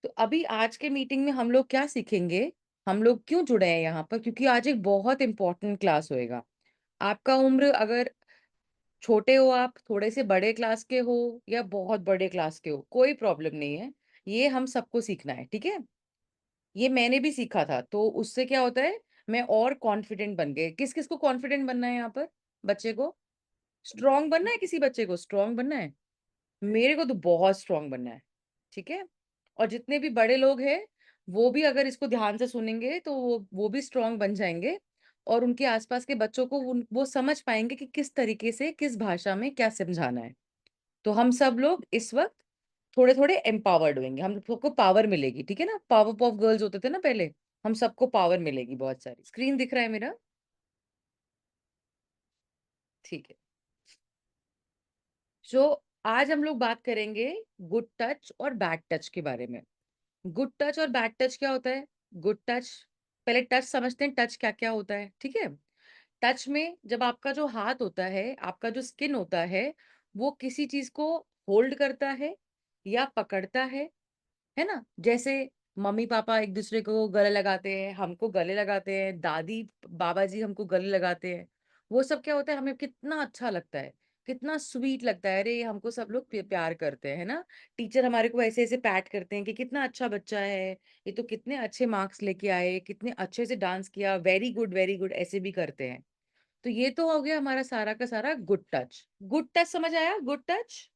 तो अभी आज के मीटिंग में हम लोग क्या सीखेंगे? हम लोग क्यों जुड़े हैं यहाँ पर? क्योंकि आज एक बहुत इम्पोर्टेंट क्लास होएगा। आपका उम्र अगर छोटे हो आप, थोड़े से बड़े क्लास के हो या बहुत बड़े क्लास के हो, कोई प्रॉब्लम नहीं है। ये हम सबको सीखना है, ठीक है? ये मैंने भी सीखा था, तो उससे क्या होता है, मैं और कॉन्फिडेंट बन गई। किस-किस को कॉन्फिडेंट बनना है यहाँ पर? बच्चे को? स्ट्रॉन्ग बनना है किसी बच्चे को? स्ट्रॉन्ग बनना है? मेरे को तो बहुत स्ट्रॉन्ग बनना है, ठीक है? और जितने भी बड़े लोग हैं, वो भी अगर इसको ध्यान से सुनेंगे तो वो भी स्ट्रॉन्ग बन जाएँगे और उनके आस-पास के बच्चों को उन वो समझ पाएँगे कि किस तरीके से, किस भाषा में क्या समझाना है। तो हम सब लोग इस वक़्त थोड़े-थोड़े एम्पावर्ड होंगे, हम सबको पावर मिलेगी, ठीक है ना? पावर पफ गर्ल्स होते थे ना पहले, हम सबको पावर मिलेगी बहुत सारी। स्क्रीन दिख रहा है मेरा? ठीक है। सो आज हम लोग बात करेंगे गुड टच और बैड टच के बारे में। गुड टच और बैड टच क्या होता है? गुड टच, पहले टच समझते हैं, टच क्या-क्या होता है, ठीक है? टच में जब आपका जो हाथ होता है, आपका जो स्किन होता है, वो किसी चीज़ को होल्ड करता है या पकड़ता है ना? जैसे मम्मी-पापा एक-दूसरे को गले लगाते हैं, हमको गले लगाते हैं, दादी-बाबा जी हमको गले लगाते हैं। वो सब क्या होता है, हमें कितना अच्छा लगता है, कितना स्वीट लगता है, अरे! हमको सब लोग प्यार करते हैं, है ना? टीचर हमारे को ऐसे-ऐसे पैट करते हैं कि कितना अच्छा बच्चा है, ये तो कितने अच्छे मार्क्स लेके आए, कितने अच्छे से डांस किया, वेरी गुड ऐसे भी करते हैं। तो ये तो हो गया हमारा सारा का सारा गुड टच। गुड टच समझ आया? Good touch?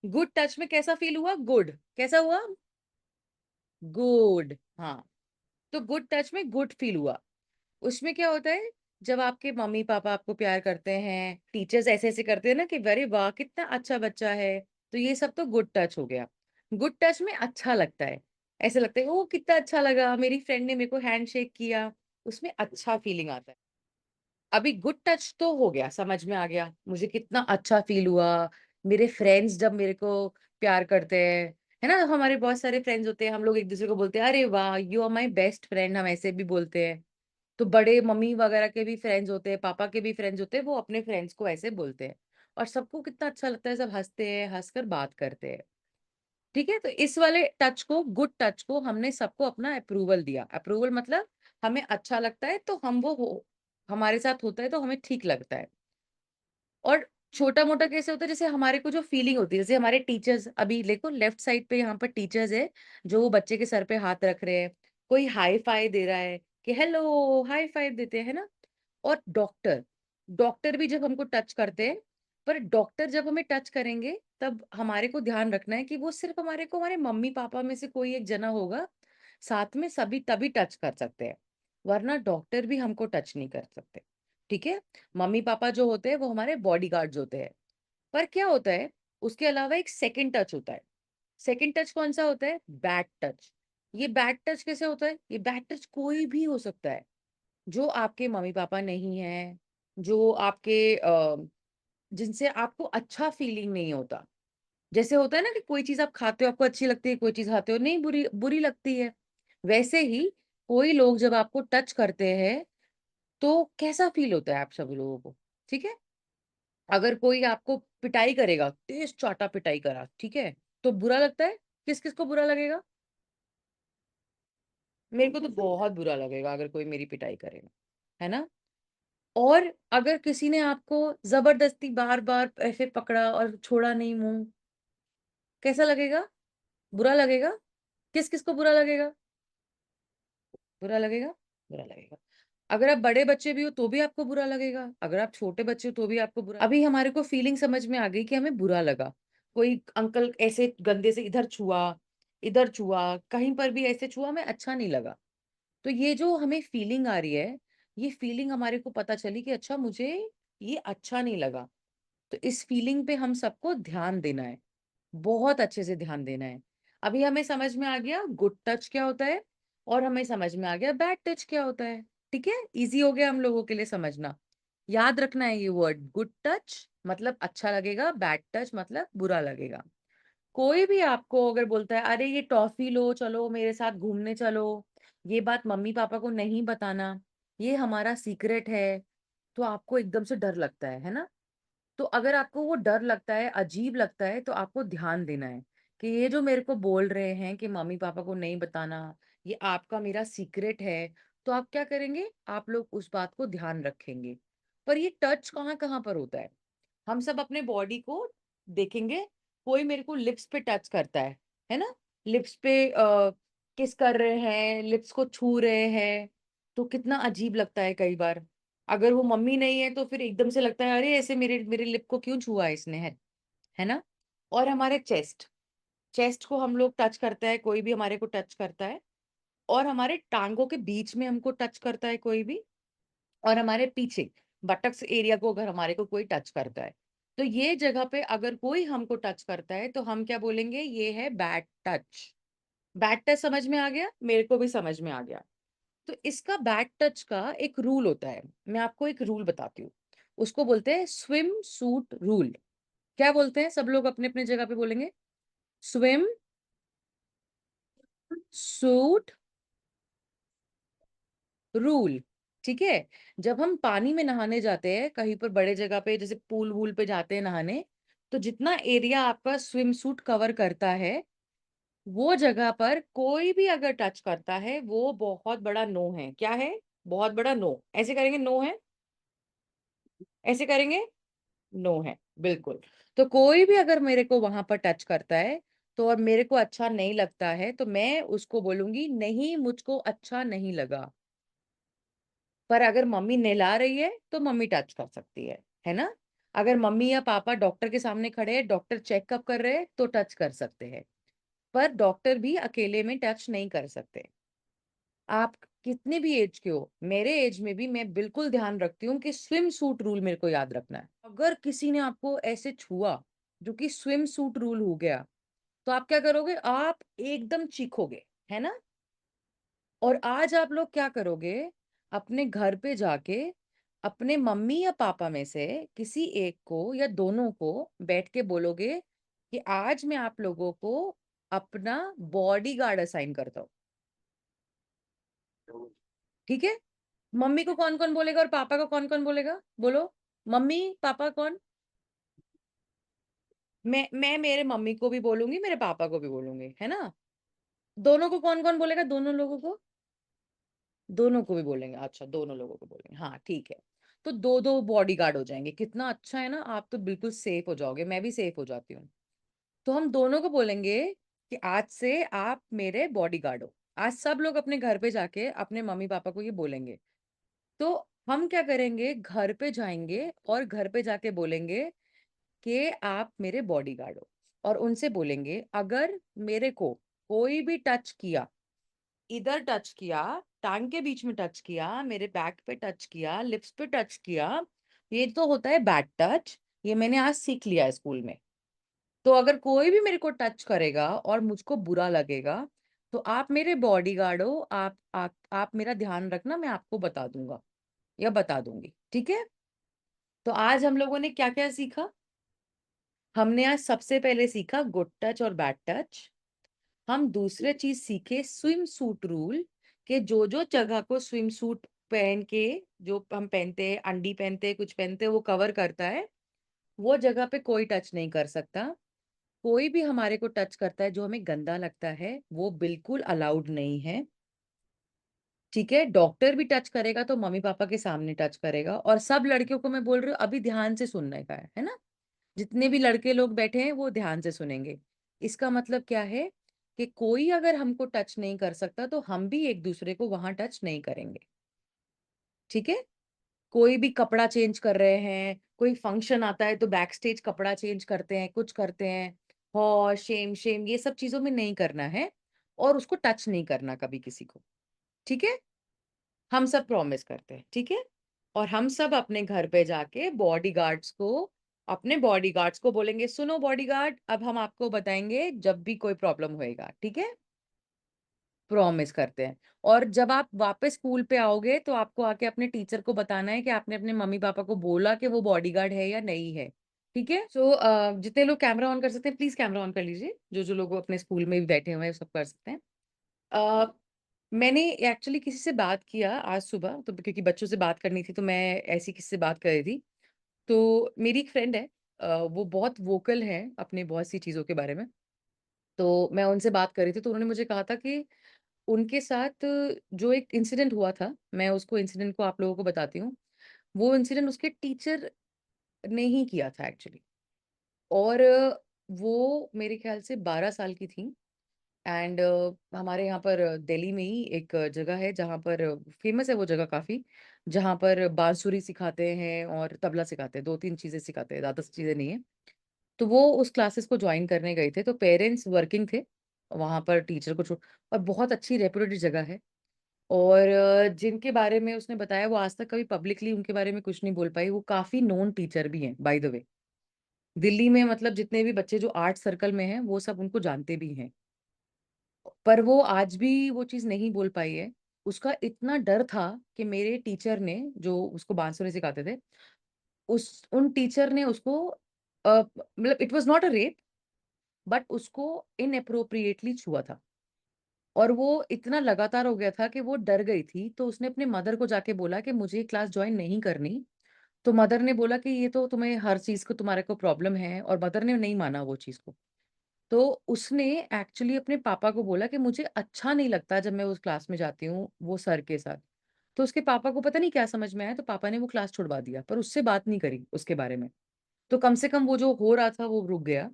गुड टच में कैसा फ़ील हुआ? गुड। कैसा हुआ? गुड, हाँ। तो गुड टच में गुड फ़ील हुआ। उसमें क्या होता है, जब आपके मम्मी-पापा आपको प्यार करते हैं, टीचर्स ऐसे-ऐसे करते हैं ना कि अरे वाह! कितना अच्छा बच्चा है, तो ये सब तो गुड टच हो गया। गुड टच में अच्छा लगता है, ऐसा लगता है, ओह! कितना अच्छा लगा, मेरी फ्रेंड ने मेरे को हैंडशेक किया, उसमें अच्छा फीलिंग आता है। अभी गुड टच तो हो गया, समझ में आ गया, मुझे कितना अच्छा फ़ील हुआ, मेरे फ्रेंड्स जब मेरे को प्यार करते हैं, है ना? हमारे बहुत सारे फ्रेंड्स होते हैं, हम लोग एक-दूसरे को बोलते हैं, "अरे वाह! You are my best friend", हम ऐसे भी बोलते हैं। तो बड़े मम्मी वगैरह के भी फ्रेंड्स होते हैं, पापा के भी फ्रेंड्स होते हैं, वो अपने फ्रेंड्स को ऐसे बोलते हैं और सबको कितना अच्छा लगता है, सब हँसते हैं, हँसकर बात करते हैं। ठीक है? तो इस वाले टच को, गुड टच को हमने सबको अपना अप्रूवल दिया। अप्रूवल मतलब हमें अच्छा लगता है तो हम वो हो हमारे साथ होता है तो हमें ठीक लगता है। और छोटा-मोटा कैसे होता है, जैसे हमारे को जो फीलिंग होती है, जैसे हमारे टीचर्स, अभी देखो लेफ्ट साइड पे यहाँ पर टीचर्स है, जो वो बच्चे के सर पे हाथ रख रहे हैं, कोई हाई-फाई दे रहा है कि हेलो, हाई-फाई देते हैं, है ना? और डॉक्टर, डॉक्टर भी जब हमको टच करते हैं, पर डॉक्टर जब हमें टच करेंगे, तब हमारे को ध्यान रखना है कि वो सिर्फ़ हमारे को हमारे मम्मी-पापा में से कोई एक जना होगा, साथ में सभी तभी टच कर सकते हैं, वरना डॉक्टर भी हमको टच नहीं कर सकते, ठीक है? मम्मी-पापा जो होते हैं, वो हमारे बॉडीगार्ड्स होते हैं। पर क्या होता है, उसके अलावा एक सेकंड टच होता है। सेकंड टच कौन-सा होता है? Bad touch. ये बैड टच कैसे होता है? ये बैड टच कोई भी हो सकता है। जो आपके मम्मी-पापा नहीं हैं, जो आपके जिनसे आपको अच्छा फीलिंग नहीं होता। जैसे होता है ना कि कोई चीज़ आप खाते हो, आपको अच्छी लगती है, कोई चीज़ खाते हो नहीं, बुरी बुरी लगती है। वैसे ही कोई लोग जब आपको टच करते हैं, तो कैसा फील होता है आप सभी लोगों को, ठीक है? अगर कोई आपको पिटाई करेगा, तेज़ चाटा पिटाई करा, ठीक है? तो बुरा लगता है? किस-किस को बुरा लगेगा? मेरे को तो बहुत बुरा लगेगा अगर कोई मेरी पिटाई करेगा, है ना? और अगर किसी ने आपको ज़बरदस्ती बार-बार ऐसे पकड़ा और छोड़ा नहीं मुँह, कैसा लगेगा? बुरा लगेगा? किस-किस को बुरा लगेगा? बुरा लगेगा? बुरा लगेगा। अगर आप बड़े बच्चे भी हो तो भी आपको बुरा लगेगा, अगर आप छोटे बच्चे हो तो भी आपको बुरा, अभी हमारे को फीलिंग समझ में आ गई कि हमें बुरा लगा। कोई अंकल ऐसे गंदे से इधर छुआ, कहीं पर भी ऐसे छुआ, हमें अच्छा नहीं लगा। तो ये जो हमें फीलिंग आ रही है, ये फीलिंग हमारे को पता चली कि अच्छा मुझे ये अच्छा नहीं लगा। तो इस फीलिंग पे हम सबको ध्यान देना है, बहुत अच्छे से ध्यान देना है। अभी हमें समझ में आ गया गुड टच क्या होता है और हमें समझ में आ गया बैड टच क्या होता है। ठीक है? ईज़ी हो गया हम लोगों के लिए समझना। याद रखना है ये वर्ड, गुड टच मतलब अच्छा लगेगा, बैड टच मतलब बुरा लगेगा। कोई भी आपको अगर बोलता है, "अरे ये टॉफ़ी लो, चलो मेरे साथ घूमने चलो।" ये बात मम्मी-पापा को नहीं बताना, ये हमारा सीक्रेट है, तो आपको एकदम से डर लगता है ना? तो अगर आपको वो डर लगता है, अजीब लगता है, तो आपको ध्यान देना है कि ये जो मेरे को बोल रहे हैं कि मम्मी-पापा को नहीं बताना, ये आपका मेरा सीक्रेट है, तो आप क्या करेंगे? आप लोग उस बात को ध्यान रखेंगे। पर ये टच कहाँ-कहाँ पर होता है? हम सब अपने बॉडी को देखेंगे, कोई मेरे को लिप्स पे टच करता है ना? लिप्स पे किस कर रहे हैं, लिप्स को छू रहे हैं, तो कितना अजीब लगता है कई बार। अगर वो मम्मी नहीं है तो फिर एकदम से लगता है, अरे! ऐसे मेरे मेरे लिप को क्यों छुआ इसने, है ना? और हमारे चेस्ट, चेस्ट को हम लोग टच करता है, कोई भी हमारे को टच करता है, और हमारे टाँगों के बीच में हमको टच करता है कोई भी, और हमारे पीछे बटक्स एरिया को अगर हमारे को कोई टच करता है, तो ये जगह पे अगर कोई हमको टच करता है, तो हम क्या बोलेंगे? ये है बैड टच। बैड टच समझ में आ गया? मेरे को भी समझ में आ गया। तो इसका बैड टच का एक रूल होता है। मैं आपको एक रूल बताती हूँ। उसको बोलते हैं स्विम सूट रूल। क्या बोलते हैं? सब लोग अपने-अपने जगह पे बोलेंगे। स्विम सूट रूल, ठीक है? जब हम पानी में नहाने जाते हैं, कहीं पर बड़े जगह पे जैसे पूल-वूल पे जाते हैं नहाने, तो जितना एरिया आपका स्विम सूट कवर करता है, वो जगह पर कोई भी अगर टच करता है, वो बहुत बड़ा नो है। क्या है? बहुत बड़ा नो। ऐसे करेंगे नो है, ऐसे करेंगे नो है, बिल्कुल। तो कोई भी अगर मेरे को वहाँ पर टच करता है, तो और मेरे को अच्छा नहीं लगता है, तो मैं उसको बोलूँगी, नहीं मुझको अच्छा नहीं लगा। पर अगर मम्मी नहला रही है, तो मम्मी टच कर सकती है ना? अगर मम्मी या पापा डॉक्टर के सामने खड़े हैं, डॉक्टर चेकअप कर रहे हैं, तो टच कर सकते हैं। पर डॉक्टर भी अकेले में टच नहीं कर सकते। आप कितने भी एज के हो, मेरे एज में भी मैं बिल्कुल ध्यान रखती हूँ कि स्विम सूट रूल मेरे को याद रखना है। अगर किसी ने आपको ऐसे छुआ, जो कि स्विम सूट रूल हो गया, तो आप क्या करोगे? आप एकदम चीखोगे, है ना? और आज आप लोग क्या करोगे? अपने घर पे जाके अपने मम्मी या पापा में से किसी एक को या दोनों को बैठ के बोलोगे कि आज मैं आप लोगों को अपना बॉडीगार्ड असाइन करता हूँ, ठीक है? मम्मी को कौन-कौन बोलेगा और पापा को कौन-कौन बोलेगा? बोलो, मम्मी, पापा कौन? मैं मेरे मम्मी को भी बोलूँगी, मेरे पापा को भी बोलूँगी, है ना? दोनों को कौन-कौन बोलेगा? दोनों लोगों को? दोनों को भी बोलेंगे, अच्छा दोनों लोगों को बोलेंगे, हाँ ठीक है। तो 2-2 बॉडीगार्ड हो जाएँगे, कितना अच्छा है ना? आप तो बिल्कुल सेफ हो जाओगे, मैं भी सेफ हो जाती हूँ। तो हम दोनों को बोलेंगे कि आज से आप मेरे बॉडीगार्ड हो। आज सब लोग अपने घर पे जाके अपने मम्मी-पापा को ये बोलेंगे। तो हम क्या करेंगे, घर पे जाएँगे और घर पे जाके बोलेंगे कि आप मेरे बॉडीगार्ड हो, और उनसे बोलेंगे अगर मेरे को कोई भी टच किया, इधर टच किया, टांग के बीच में टच किया, मेरे बैक पे टच किया, लिप्स पे टच किया, ये तो होता है बैड टच। ये मैंने आज सीख लिया है स्कूल में। तो अगर कोई भी मेरे को टच करेगा और मुझको बुरा लगेगा, तो आप मेरे बॉडीगार्ड हो, आप मेरा ध्यान रखना, मैं आपको बता दूँगा या बता दूँगी, ठीक है? तो आज हम लोगों ने क्या-क्या सीखा? हमने आज सबसे पहले सीखा गुड टच और बैड टच। हम दूसरे चीज़ सीखे स्विम सूट रूल, कि जो-जो जगह को स्विम सूट पहन के, जो हम पहनते हैं, अंडी पहनते हैं, कुछ पहनते हैं, वो कवर करता है, वो जगह पे कोई टच नहीं कर सकता। कोई भी हमारे को टच करता है जो हमें गंदा लगता है, वो बिल्कुल अलाउड नहीं है, ठीक है? डॉक्टर भी टच करेगा तो मम्मी-पापा के सामने टच करेगा, और सब लड़कियों को मैं बोल रही हूँ अभी ध्यान से सुनने का है ना? जितने भी लड़के लोग बैठे हैं वो ध्यान से सुनेंगे। इसका मतलब क्या है कि कोई अगर हमको टच नहीं कर सकता, तो हम भी एक-दूसरे को वहाँ टच नहीं करेंगे, ठीक है? कोई भी कपड़ा चेंज कर रहे हैं, कोई फंक्शन आता है तो बैक स्टेज कपड़ा चेंज करते हैं, कुछ करते हैं, हौश, शेम शेम ये सब चीज़ों में नहीं करना है, और उसको टच नहीं करना कभी किसी को, ठीक है? हम सब प्रॉमिस करते हैं, ठीक है? और हम सब अपने घर पे जाके अपने बॉडीगार्ड्स को बोलेंगे, सुनो बॉडीगार्ड, अब हम आपको बताएँगे जब भी कोई प्रॉब्लम होएगा, ठीक है? प्रॉमिस करते हैं। और जब आप वापस स्कूल पे आओगे, तो आपको आके अपने टीचर को बताना है कि आपने अपने मम्मी-पापा को बोला कि वो बॉडीगार्ड है या नहीं है, ठीक है? सो जितने लोग कैमरा ऑन कर सकते हैं, प्लीज़ कैमरा ऑन कर लीजिए। जो-जो लोग अपने स्कूल में भी बैठे हुए हैं, सब कर सकते हैं। अ, मैंने एक्चुअली किसी से बात किया आज सुबह, तो क्योंकि बच्चों से बात करनी थी, तो मैं ऐसी किसी से बात कर रही थी। तो मेरी एक फ्रेंड है, वो बहुत वोकल है अपने बहुत सी चीज़ों के बारे में। तो मैं उनसे बात कर रही थी, तो उन्होंने मुझे कहा था कि उनके साथ जो एक इंसिडेंट हुआ था, मैं उसको इंसिडेंट को आप लोगों को बताती हूँ। वो इंसिडेंट उसके टीचर ने ही किया था एक्चुअली। और वो मेरे ख़्याल से 12 साल की थीं। एंड हमारे यहाँ पर दिल्ली में ही एक जगह है जहाँ पर फ़ेमस है वो जगह काफ़ी, जहाँ पर बांसुरी सिखाते हैं और तबला सिखाते हैं, 2-3 चीज़ें सिखाते हैं, ज़्यादा चीज़ें नहीं हैं। तो वो उस क्लासेस को जॉइन करने गए थे, तो पेरेंट्स वर्किंग थे, वहाँ पर टीचर को छो और बहुत अच्छी रेप्यूटेड जगह है। और जिनके बारे में उसने बताया वो आज तक कभी पब्लिकली उनके बारे में कुछ नहीं बोल पाई, वो काफ़ी नोन टीचर भी हैं बाय द वे। दिल्ली में मतलब जितने भी बच्चे जो आर्ट सर्कल में हैं, वो सब उनको जानते भी हैं। पर वो आज भी वो चीज़ नहीं बोल पाई है। उसका इतना डर था कि मेरे टीचर ने जो उसको बांसुरी सिखाते थे, उस उन टीचर ने उसको मतलब it was not a rape but उसको इनएप्रोप्रिएटली छुआ था। और वो इतना लगातार हो गया था कि वो डर गई थी, तो उसने अपने मदर को जाके बोला कि मुझे ये क्लास जॉइन नहीं करनी। तो मदर ने बोला कि ये तो तुम्हें हर चीज़ को तुम्हारे को प्रॉब्लम है और मदर ने नहीं माना वो चीज़ को। तो उसने एक्चुअली अपने पापा को बोला कि मुझे अच्छा नहीं लगता जब मैं उस क्लास में जाती हूँ, वो सर के साथ। तो उसके पापा को पता नहीं क्या समझ में आया, तो पापा ने वो क्लास छुड़वा दिया, पर उससे बात नहीं करी उसके बारे में। तो कम से कम वो जो हो रहा था, वो रुक गया।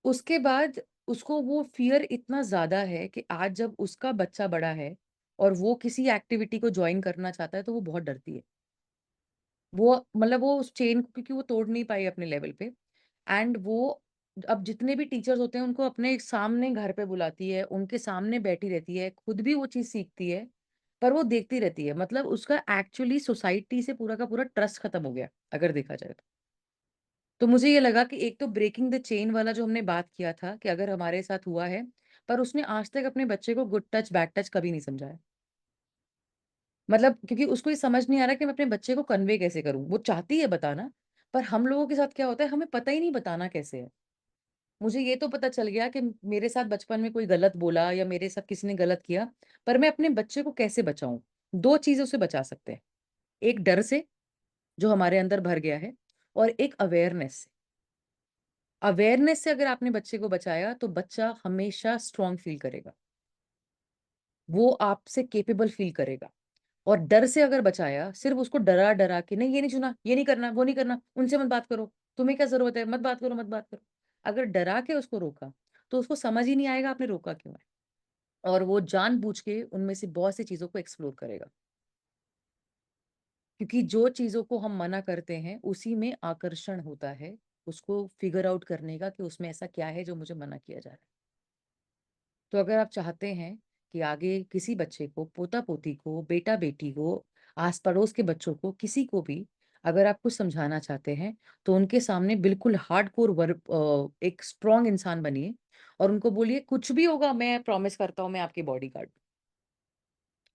उसके बाद उसको वो फ़ियर इतना ज़्यादा है कि आज जब उसका बच्चा बड़ा है और वो किसी एक्टिविटी को जॉइन करना चाहता है, तो वो बहुत डरती है। वो मतलब वो उस चेन को क्योंकि वो तोड़ नहीं पाई अपने लेवल पे। एंड वो अब जितने भी टीचर्स होते हैं उनको अपने सामने घर पे बुलाती है, उनके सामने बैठी रहती है, खुद भी वो चीज़ सीखती है, पर वो देखती रहती है। मतलब उसका एक्चुअली सोसाइटी से पूरा का पूरा ट्रस्ट खत्म हो गया, अगर देखा जाए तो। तो मुझे ये लगा कि एक तो ब्रेकिंग द चेन वाला जो हमने बात किया था कि अगर हमारे साथ हुआ है, पर उसने आज तक अपने बच्चे को गुड टच, बैड टच कभी नहीं समझा है। मतलब क्योंकि उसको ये समझ नहीं आ रहा कि मैं अपने बच्चे को कन्वे कैसे करूँ? वो चाहती है बताना, पर हम लोगों के साथ क्या होता है, हमें पता ही नहीं बताना कैसे है। मुझे ये तो पता चल गया कि मेरे साथ बचपन में कोई गलत बोला या मेरे साथ किसी ने गलत किया, पर मैं अपने बच्चे को कैसे बचाऊँ? 2 चीज़ों से बचा सकते हैं। एक डर से, जो हमारे अंदर भर गया है और एक अवेयरनेस से। अवेयरनेस से अगर आपने बच्चे को बचाया, तो बच्चा हमेशा स्ट्रॉन्ग फ़ील करेगा। वो आपसे कैपेबल फ़ील करेगा। और डर से अगर बचाया, सिर्फ़ उसको डरा-डरा के नहीं ये नहीं छूना, ये नहीं करना, वो नहीं करना, उनसे मत बात करो, तुम्हें क्या ज़रूरत है? मत बात करो, मत बात करो। अगर डरा के उसको रोका, तो उसको समझ ही नहीं आएगा आपने रोका क्यों है? और वो जानबूझ के उनमें से बहुत सी चीज़ों को एक्सप्लोर करेगा। क्योंकि जो चीज़ों को हम मना करते हैं, उसी में आकर्षण होता है, उसको फिगर आउट करने का कि उसमें ऐसा क्या है जो मुझे मना किया जा रहा है। तो अगर आप चाहते हैं कि आगे किसी बच्चे को, पोता-पोती को, बेटा-बेटी को, आस-पड़ोस के बच्चों को, किसी को भी अगर आप कुछ समझाना चाहते हैं, तो उनके सामने बिल्कुल हार्डकोर एक स्ट्रॉन्ग इंसान बनिए और उनको बोलिए, "कुछ भी होगा, मैं प्रॉमिस करता हूँ, मैं आपकी बॉडीगार्ड हूँ।"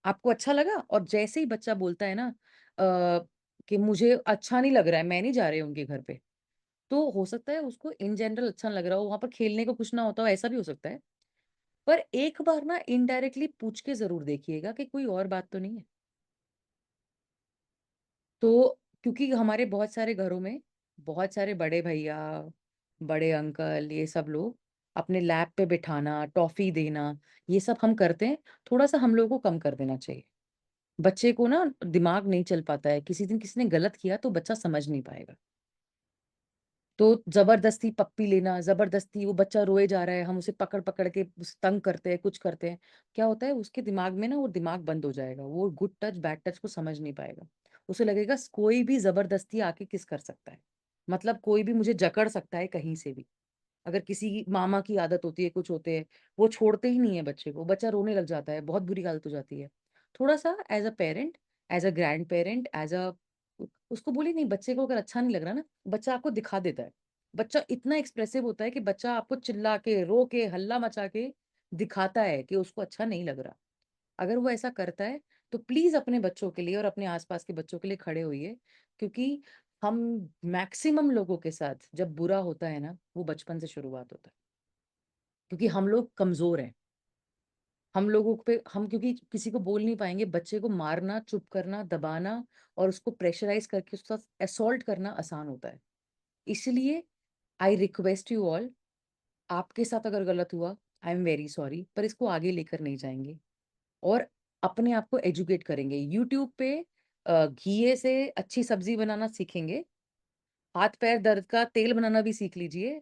आपको अच्छा लगा? और जैसे ही बच्चा बोलता है ना कि मुझे अच्छा नहीं लग रहा है, मैं नहीं जा रही उनके घर पे, तो हो सकता है उसको इन जनरल अच्छा नहीं लग रहा हो, वहाँ पर खेलने को कुछ ना होता हो, ऐसा भी हो सकता है। पर एक बार ना इनडायरेक्टली पूछ के ज़रूर देखिएगा कि कोई और बात तो नहीं है। तो क्योंकि हमारे बहुत सारे घरों में बहुत सारे बड़े भैया, बड़े अंकल ये सब लोग अपने लैप पे बिठाना, टॉफ़ी देना, ये सब हम करते हैं, थोड़ा-सा हम लोगों को कम कर देना चाहिए। बच्चे को ना दिमाग नहीं चल पाता है, किसी दिन किसी ने गलत किया तो बच्चा समझ नहीं पाएगा। तो ज़बरदस्ती पप्पी लेना, ज़बरदस्ती वो बच्चा रोए जा रहा है, हम उसे पकड़-पकड़ के उसे तंग करते हैं, कुछ करते हैं। क्या होता है उसके दिमाग में ना वो दिमाग बंद हो जाएगा, वो गुड टच, बैड टच को समझ नहीं पाएगा। उसे लगेगा कोई भी ज़बरदस्ती आके किस कर सकता है। मतलब कोई भी मुझे जकड़ सकता है कहीं से भी। अगर किसी की मामा की आदत होती है, कुछ होते हैं, वो छोड़ते ही नहीं है बच्चे को, बच्चा रोने लग जाता है, बहुत बुरी हालत हो जाती है। थोड़ा-सा as a parent, as a grand parent, as a उसको बोलिए नहीं बच्चे को अगर अच्छा नहीं लग रहा ना, बच्चा आपको दिखा देता है। बच्चा इतना एक्सप्रेसिव होता है कि बच्चा आपको चिल्ला के, रो के, हल्ला मचा के दिखाता है कि उसको अच्छा नहीं लग रहा। अगर वो ऐसा करता है, तो प्लीज़ अपने बच्चों के लिए और अपने आस-पास के बच्चों के लिए खड़े होइए, क्योंकि हम मैक्सिमम लोगों के साथ जब बुरा होता है ना, वो बचपन से शुरुआत होता है। क्योंकि हम लोग कमज़ोर हैं। हम लोगों पे हम क्योंकि किसी को बोल नहीं पाएँगे, बच्चे को मारना, चुप करना, दबाना और उसको प्रेशराइज़ करके उसके साथ असॉल्ट करना आसान होता है। इसलिए आई रिक्वेस्ट यू ऑल आपके साथ अगर गलत हुआ, आई एम वेरी सॉरी, पर इसको आगे लेकर नहीं जाएँगे और अपने आप को एजुकेट करेंगे। यूट्यूब पे घिये से अच्छी सब्ज़ी बनाना सीखेंगे, हाथ-पैर दर्द का तेल बनाना भी सीख लीजिए,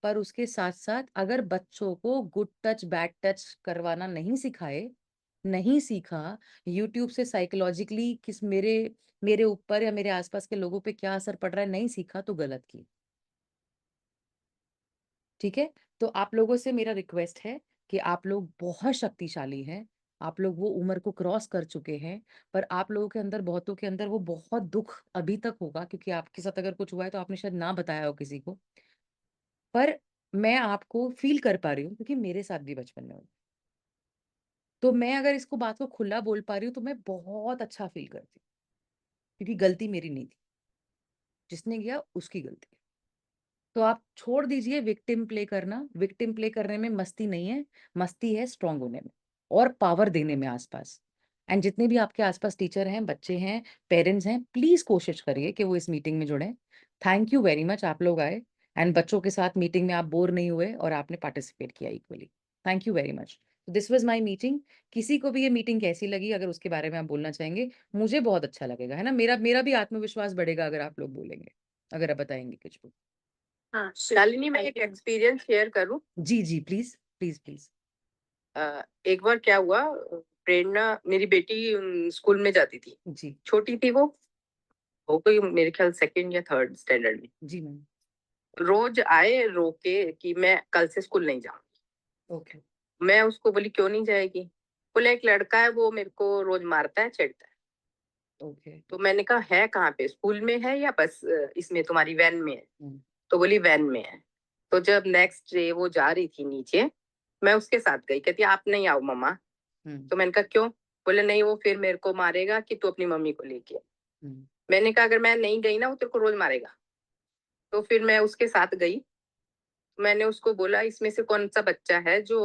पर उसके साथ-साथ अगर बच्चों को गुड टच, बैड टच करवाना नहीं सिखाए, नहीं सीखा, यूट्यूब से साइकोलॉजिकली किस मेरे मेरे ऊपर या मेरे आस-पास के लोगों पे क्या असर पड़ रहा है, नहीं सीखा तो गलत किया। ठीक है? तो आप लोगों से मेरा रिक्वेस्ट है कि आप लोग बहुत शक्तिशाली हैं। आप लोग वो उम्र को क्रॉस कर चुके हैं, पर आप लोगों के अंदर बहुतों के अंदर वो बहुत दुःख अभी तक होगा क्योंकि आपके साथ अगर कुछ हुआ है तो आपने शायद ना बताया हो किसी को। पर मैं आपको फ़ील कर पा रही हूँ क्योंकि मेरे साथ भी बचपन में हुआ। तो मैं अगर इसको बात को खुला बोल पा रही हूँ तो मैं बहुत अच्छा फ़ील करती हूँ, क्योंकि गलती मेरी नहीं थी। जिसने किया उसकी गलती है। तो आप छोड़ दीजिए विक्टिम प्ले करना, विक्टिम प्ले करने में मस्ती नहीं है, मस्ती है स्ट्रॉन्ग होने में और पावर देने में आस-पास। एंड जितने भी आपके आस-पास टीचर हैं, बच्चे हैं, पेरेंट्स हैं, प्लीज़ कोशिश करिए कि वो इस मीटिंग में जुड़ें। थैंक यू वेरी मच आप लोग आए एंड बच्चों के साथ मीटिंग में आप बोर नहीं हुए और आपने पार्टिसिपेट किया equally. Thank you very much. This was my meeting. किसी को भी ये मीटिंग कैसी लगी अगर उसके बारे में आप बोलना चाहेंगे, मुझे बहुत अच्छा लगेगा, है ना? मेरा मेरा भी आत्मविश्वास बढ़ेगा अगर आप लोग बोलेंगे, अगर आप बताएँगे कुछ भी। हाँ, शालिनी मैं एक एक्सपीरियंस शेयर करूँ। जी, जी, प्लीज़, प्लीज़, प्लीज़। एक बार क्या हुआ, प्रेरणा मेरी बेटी स्कूल में जाती थी। जी, छोटी थी वो, हो गई मेरे ख्याल सेकंड या थर्ड स्टैंडर्ड में। जी मैम। रोज आए रो के कि मैं कल से स्कूल नहीं जाऊँगी। ओके, मैं उसको बोली क्यों नहीं जाएगी? बोले एक लड़का है वो मेरे को रोज मारता है, छेड़ता है। ओके। तो मैंने कहा है कहाँ पे? स्कूल में है या बस इसमें तुम्हारी वैन में है? हुँ, तो बोली वैन में है। तो जब नेक्स्ट डे वो जा रही थी नीचे, मैं उसके साथ गई। कहती आप नहीं आओ मम्मा। हुँ, तो मैंने कहा क्यों? बोले नहीं वो फिर मेरे को मारेगा कि तू अपनी मम्मी को लेके आ। हुँ, मैंने कहा अगर मैं नहीं गई ना वो तेरे को रोज मारेगा। तो फिर मैं उसके साथ गई। मैंने उसको बोला इसमें से कौन सा बच्चा है जो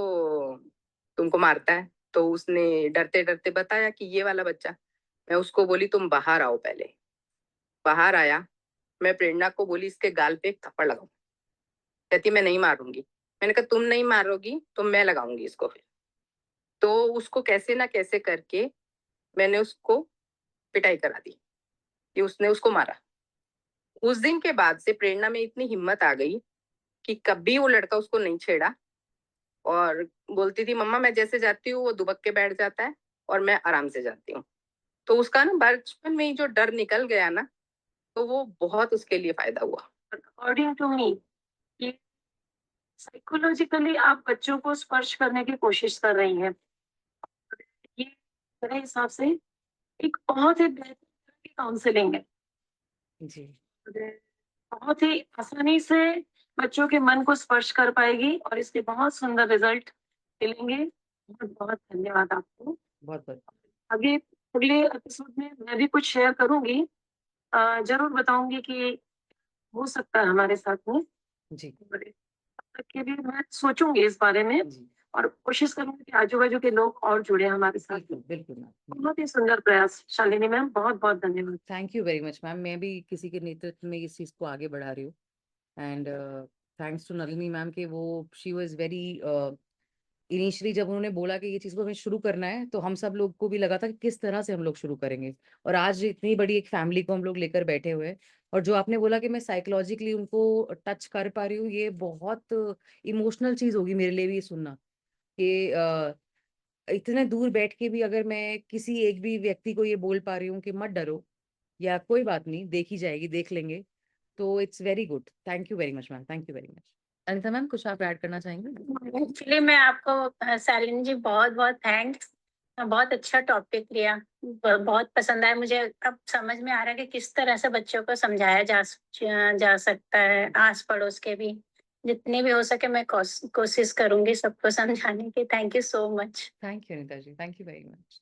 तुमको मारता है? तो उसने डरते डरते बताया कि ये वाला बच्चा। मैं उसको बोली तुम बाहर आओ पहले। बाहर आया। मैं प्रेरणा को बोली इसके गाल पे एक थप्पड़ लगाओ। कहती मैं नहीं मारूंगी। मैंने कहा तुम नहीं मारोगी तो मैं लगाऊंगी इसको फिर। तो उसको कैसे ना कैसे करके मैंने उसको पिटाई करा दी कि उसने उसको मारा। उस दिन के बाद से प्रेरणा में इतनी हिम्मत आ गई कि कभी वो लड़का उसको नहीं छेड़ा। और बोलती थी मम्मा मैं जैसे जाती हूँ वो दुबक के बैठ जाता है और मैं आराम से जाती हूँ। तो उसका ना बचपन में ही जो डर निकल गया ना, तो वो बहुत उसके लिए फायदा हुआ। अकॉर्डिंग टू मी, ये साइकोलॉजिकली आप बच्चों को स्पर्श करने की कोशिश कर रही हैं। ये मेरे हिसाब से एक बहुत ही बेहतर तरह की काउंसलिंग है। जी। बहुत ही आसानी से बच्चों के मन को स्पर्श कर पाएगी और इसके बहुत सुंदर रिजल्ट मिलेंगे। बहुत-बहुत धन्यवाद आपको। बहुत-बहुत आगे अगले एपिसोड में मैं भी कुछ शेयर करूँगी। ज़रूर बताऊँगी कि हो सकता है हमारे साथ में। जी, और तब तक के लिए मैं सोचूँगी इस बारे में जी। और कोशिश करूँगी कि आजू-बाजू के लोग और जुड़े हमारे साथ में। बिल्कुल, बिल्कुल मैम। बहुत ही सुंदर प्रयास शालिनी मैम, बहुत-बहुत धन्यवाद। Thank you very much ma'am. मैं भी किसी के नेतृत्व में इस चीज़ को आगे बढ़ा रही हूँ and thanks to Nalini ma'am कि वो शी वाज़ वेरी इनिशियली जब उन्होंने बोला कि ये चीज़ को हमें शुरू करना है, तो हम सब लोग को भी लगा था कि किस तरह से हम लोग शुरू करेंगे। और आज इतनी बड़ी एक फैमिली को हम लोग लेकर बैठे हुए हैं और जो आपने बोला कि मैं साइकोलॉजिकली उनको टच कर पा रही हूँ, ये बहुत इमोशनल चीज़ होगी मेरे लिए भी ये सुनना कि इतने दूर बैठ के भी अगर मैं किसी एक भी व्यक्ति को ये बोल पा रही हूँ कि मत डरो या कोई बात नहीं, देखी जाएगी, देख लेंगे, तो it's very good. Thank you very much ma'am, thank you very much. Anita ma'am कुछ आप ऐड करना चाहेंगे? एक्चुअली मैं आपको शालिनी जी बहुत-बहुत थैंक्स। बहुत अच्छा टॉपिक लिया। बहुत पसंद आया मुझे। अब समझ में आ रहा है कि किस तरह से बच्चों को समझाया जा सकता है, आस-पड़ोस के भी। जितनी भी हो सके मैं कोशिश करूँगी सबको समझाने की। Thank you so much. Thank you Anita ji, thank you very much.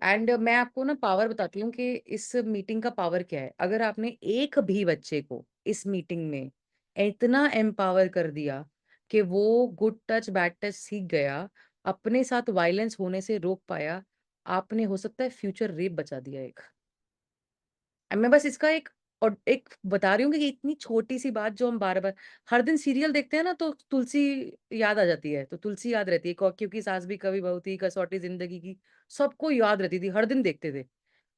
And मैं आपको ना पावर बताती हूँ कि इस मीटिंग का पावर क्या है। अगर आपने एक भी बच्चे को इस मीटिंग में इतना एम्पावर कर दिया कि वो गुड टच, बैड टच सीख गया, अपने साथ वायलेंस होने से रोक पाया, आपने हो सकता है फ्यूचर रेप बचा दिया एक। मैं बस इसका एक और एक बता रही हूँ कि इतनी छोटी-सी बात जो हम बार-बार हर दिन सीरियल देखते हैं ना, तो तुलसी याद आ जाती है, तो तुलसी याद रहती है, क्योंकि सास भी कभी बहू थी, कसौटी ज़िंदगी की, सबको याद रहती थी, हर दिन देखते थे।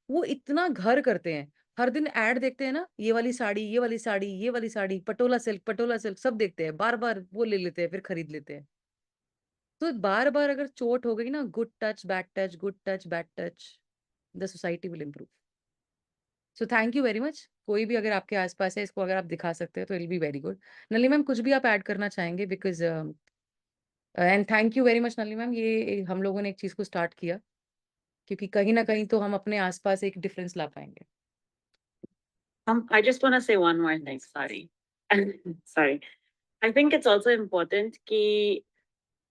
वो इतना घर करते हैं, हर दिन ऐड देखते हैं ना, ये वाली साड़ी, ये वाली साड़ी, ये वाली साड़ी, पटोला सिल्क सब देखते हैं, बार-बार वो ले लेते हैं, फिर खरीद लेते हैं। तो बार-बार अगर चोट हो गई ना, good touch, bad touch, good touch, bad touch, the society will improve. So thank you very much. कोई भी अगर आपके आस-पास है, इसको अगर आप दिखा सकते हैं, तो it will be very good. Nalini ma'am, कुछ भी आप ऐड करना चाहेंगे? Because and thank you very much Nalini ma'am, ये हम लोगों ने एक चीज़ को स्टार्ट किया, क्योंकि कहीं न कहीं तो हम अपने आस-पास एक डिफरेंस ला पाएँगे। I just want to say one more thing. Sorry. Sorry. I think it's also important कि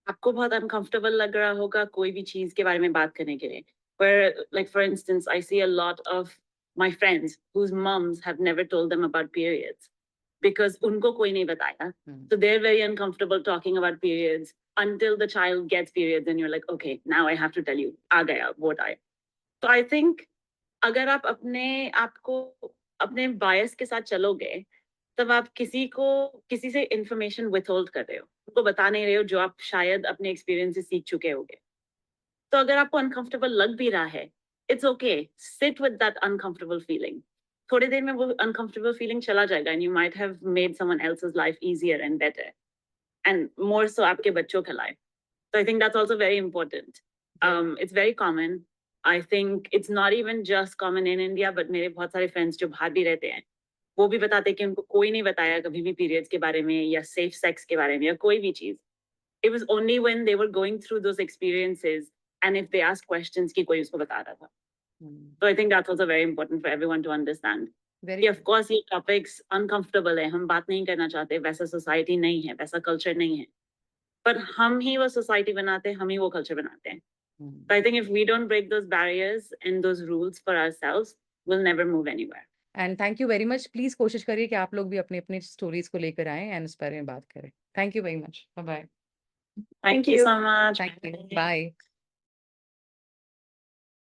आपको बहुत uncomfortable लग रहा होगा कोई भी चीज के बारे में बात करने के लिए. Where, like for instance, I see a lot of my friends whose moms have never told them about periods because उनको कोई नहीं बताया. So they're very uncomfortable talking about periods until the child gets periods and you're like, okay, now I have to tell you, आ गया, what आया. So I think अगर आप अपने आप को अपने बायस के साथ चलोगे, तब आप किसी से इंफॉर्मेशन विथहोल्ड कर रहे हो, उनको बता नहीं रहे हो जो आप शायद अपने एक्सपीरियंस से सीख चुके होगे. तो अगर आपको अनकंफर्टेबल लग भी रहा है, it's okay, sit with that uncomfortable feeling. थोड़ी देर में वो अनकंफर्टेबल फीलिंग चला जाएगा and you might have made someone else's life easier and better and more so आपके बच्चों का life. So I think that's also very important. It's very common. I think it's not even just common in India, but मेरे बहुत सारे friends जो बाहर भी रहते हैं, वो भी बताते हैं कि उनको कोई नहीं बताया कभी भी periods के बारे में या safe sex के बारे में या कोई भी चीज. It was only when they were going through those experiences and if they asked questions कि कोई उसको बता रहा था. So I think that's also very important for everyone to understand. Very कि of course ये topics uncomfortable है, हम बात नहीं करना चाहते, वैसा society नहीं है, वैसा culture नहीं है. पर हम ही वो सोसाइटी बनाते हैं, हम ही वो कल्चर बनाते हैं. So I think if we don't break those barriers and those rules for ourselves, we'll never move anywhere. And thank you very much. Please कोशिश करिए कि आप लोग भी अपनी-अपनी स्टोरीज़ को लेकर आएँ एंड इस बारे में बात करें। Thank you very much. Bye bye. Thank you so much. Thank you. Bye.